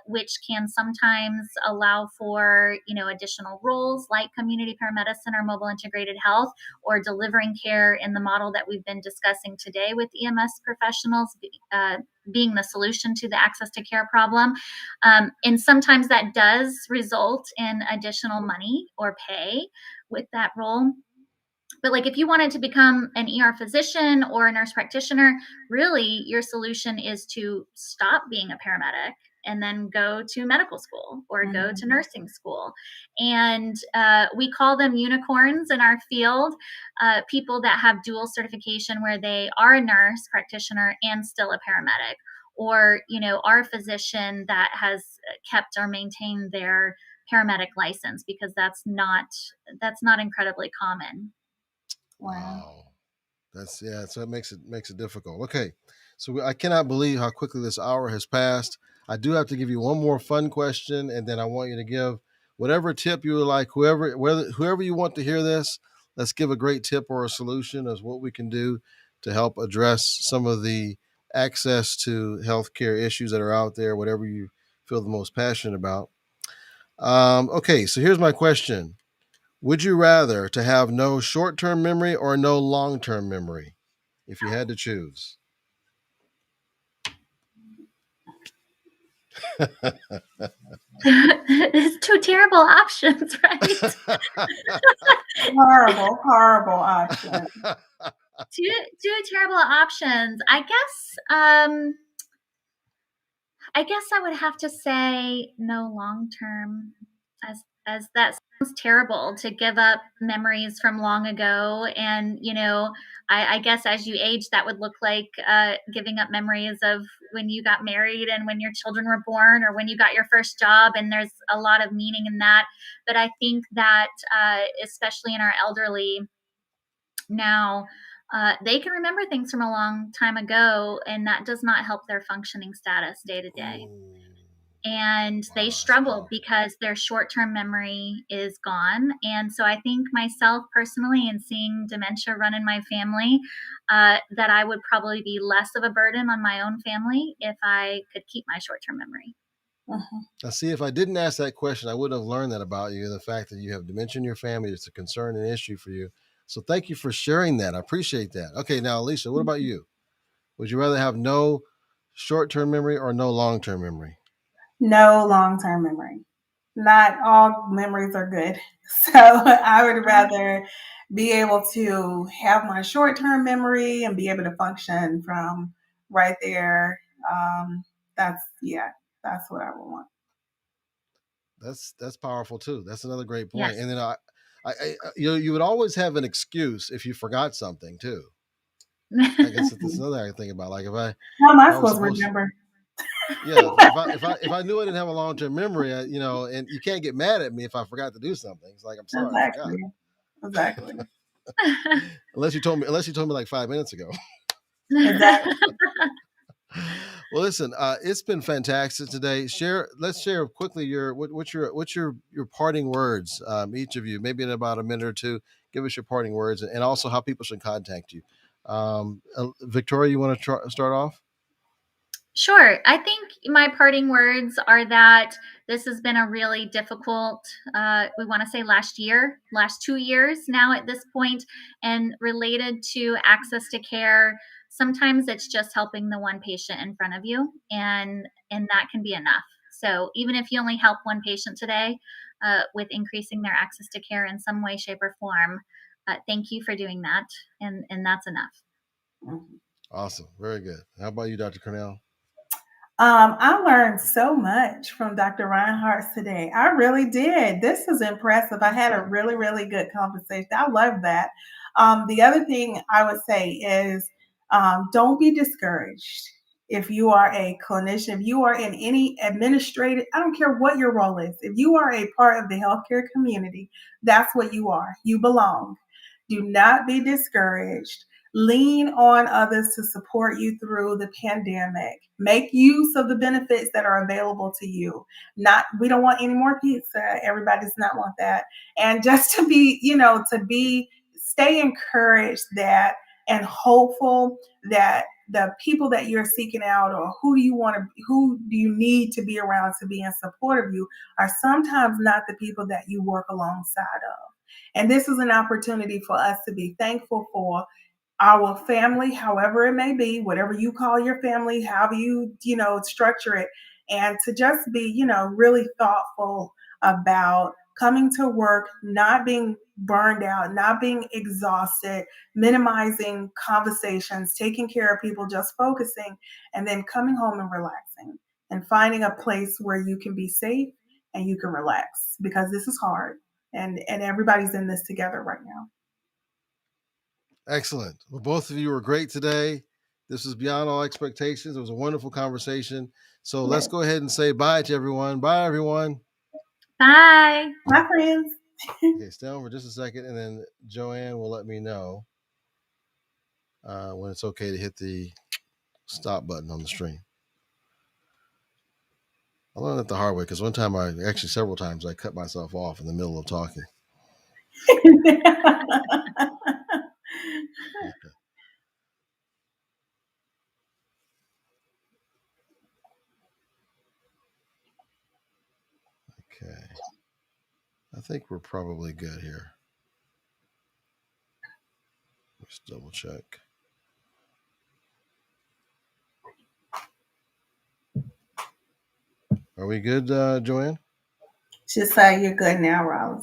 Speaker 2: which can sometimes allow for, additional roles like community paramedicine or mobile integrated health, or delivering care in the model that we've been discussing today with EMS professionals being the solution to the access to care problem. And sometimes that does result in additional money or pay with that role. But like if you wanted to become an ER physician or a nurse practitioner, really your solution is to stop being a paramedic and then go to medical school or go to nursing school. And we call them unicorns in our field, people that have dual certification where they are a nurse practitioner and still a paramedic, or, our physician that has kept or maintained their paramedic license, because that's not incredibly common.
Speaker 1: Wow. So it makes it difficult. Okay. So I cannot believe how quickly this hour has passed. I do have to give you one more fun question, and then I want you to give whatever tip you would like, whoever you want to hear this. Let's give a great tip or a solution as what we can do to help address some of the access to healthcare issues that are out there, whatever you feel the most passionate about. Okay, so here's my question. Would you rather to have no short-term memory or no long-term memory if you had to choose?
Speaker 2: It's two terrible options, right?
Speaker 3: Horrible options.
Speaker 2: Two terrible options. I guess I would have to say no long-term, as that sounds terrible to give up memories from long ago. And, I guess as you age, that would look like giving up memories of when you got married and when your children were born or when you got your first job. And there's a lot of meaning in that. But I think that especially in our elderly now, they can remember things from a long time ago, and that does not help their functioning status day to day. And they struggle because their short-term memory is gone. And so I think myself personally, and seeing dementia run in my family, that I would probably be less of a burden on my own family if I could keep my short-term memory.
Speaker 1: Now, see, if I didn't ask that question, I wouldn't have learned that about you. The fact that you have dementia in your family is a concern and issue for you. So thank you for sharing that. I appreciate that. Okay, now, Alisha, what about you? Would you rather have no short-term memory or no long-term memory?
Speaker 3: No long-term memory. Not all memories are good. So I would rather be able to have my short-term memory and be able to function from right there. That's what I would want.
Speaker 1: That's powerful too. That's another great point.
Speaker 2: Yes.
Speaker 1: And then I you would always have an excuse if you forgot something too. I guess that's another thing I think about. Like
Speaker 3: how am I supposed to remember?
Speaker 1: Yeah, if I knew I didn't have a long-term memory, and you can't get mad at me if I forgot to do something. It's like, I'm sorry, I forgot.
Speaker 3: Exactly.
Speaker 1: Unless you told me like 5 minutes ago.
Speaker 3: Exactly.
Speaker 1: Well, listen, it's been fantastic today. Let's share quickly what's your parting words, each of you, maybe in about a minute or two. Give us your parting words, and also how people should contact you. Victoria, you want to start off?
Speaker 2: Sure. I think my parting words are that this has been a really difficult, we want to say last 2 years now at this point, and related to access to care. Sometimes it's just helping the one patient in front of you, and that can be enough. So even if you only help one patient today, with increasing their access to care in some way, shape, or form, thank you for doing that, and that's enough.
Speaker 1: Awesome. Very good. How about you, Dr. Cornell?
Speaker 3: I learned so much from Dr. Reinhartz today. I really did. This was impressive. I had a really, really good conversation. I love that. The other thing I would say is don't be discouraged. If you are a clinician, if you are in any administrative, I don't care what your role is, if you are a part of the healthcare community, that's what you are. You belong. Do not be discouraged. Lean on others to support you through the pandemic. Make use of the benefits that are available to you. We don't want any more pizza. Everybody does not want that. And just to be, stay encouraged that and hopeful that the people that you're seeking out, or who do you need to be around to be in support of you, are sometimes not the people that you work alongside of. And this is an opportunity for us to be thankful for our family, however it may be, whatever you call your family, however you structure it, and to just be, really thoughtful about coming to work, not being burned out, not being exhausted, minimizing conversations, taking care of people, just focusing, and then coming home and relaxing and finding a place where you can be safe and you can relax, because this is hard, and everybody's in this together right now.
Speaker 1: Excellent. Well, both of you were great today. This was beyond all expectations. It was a wonderful conversation. So let's go ahead and say bye to everyone. Bye, everyone.
Speaker 2: Bye.
Speaker 3: Bye, friends.
Speaker 1: Okay, stay on for just a second, and then Joanne will let me know when it's okay to hit the stop button on the stream. I learned that the hard way, because several times I cut myself off in the middle of talking. Okay. I think we're probably good here. Let's double check. Are we good, Joanne?
Speaker 3: Just say you're good now, Rollis.